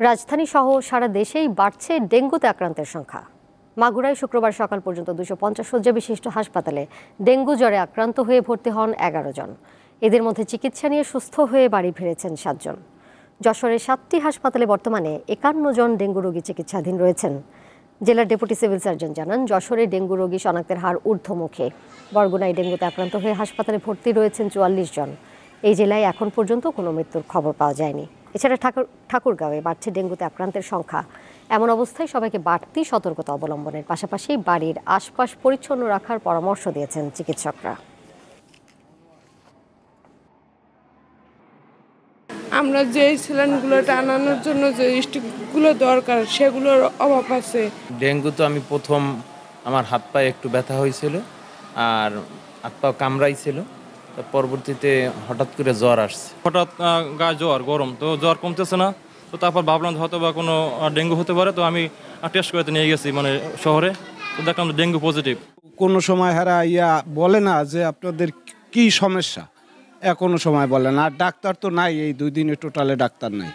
রাজধানী সহ সারা দেশেই বাড়ছে ডেঙ্গুতে আক্রান্তের সংখ্যা। মাগুরায় শুক্রবার সকাল পর্যন্ত 250 শয্যা বিশিষ্ট হাসপাতালে ডেঙ্গু জ্বরে আক্রান্ত হয়ে ভর্তি হন 11 জন। এদের মধ্যে চিকিৎসা নিয়ে সুস্থ হয়ে বাড়ি ফিরেছেন 7 জন। যশোরের 7টি হাসপাতালে বর্তমানে 51 জন ডেঙ্গু রোগী চিকিৎসাধীন রয়েছেন। জেলার ডেপুটি সিভিল সার্জন জানান, যশোরে ডেঙ্গু রোগী শনাক্তের হার ঊর্ধ্বমুখী। বরগুনায় ডেঙ্গুতে আক্রান্ত হয়ে হাসপাতালে ভর্তি রয়েছেন 44 জন। এই জেলায় এখন পর্যন্ত কোনো মৃত্যুর খবর পাওয়া যায়নি। এছাড়া ঠাকুরগাঁওয়ে বাড়ছে ডেঙ্গুতে আক্রান্তের সংখ্যা। এমন অবস্থায় সবাইকে বাড়তি সতর্কতা অবলম্বনের পাশাপাশি বাড়ির আশপাশ পরিচ্ছন্ন রাখার পরামর্শ দিয়েছেন চিকিৎসকরা। আমরা যে স্যালাইনগুলো টানানোর জন্য যে স্টিকগুলো দরকার সেগুলোর অভাব আছে। ডেঙ্গু তো আমি প্রথম আমার হাত পায়ে একটু ব্যথা হয়েছিল আর হাত পা কামড়াইছিল, তো পরবর্তীতে হঠাৎ করে জ্বর আসছে। হঠাৎ গায়ে জ্বর, গরম, তো জ্বর কমতেছে না। তো তারপর ভাবলাম হয়তো বা কোনো ডেঙ্গু হতে পারে, তো আমি টেস্ট করতে নিয়ে গেছি শহরে, তো দেখলাম ডেঙ্গু পজিটিভ। কোনো সময় হারা বলে না যে আপনাদের কি সমস্যা, কোনো সময় বলে না। আর ডাক্তার তো নাই, এই 2 দিনে টোটালে ডাক্তার নাই।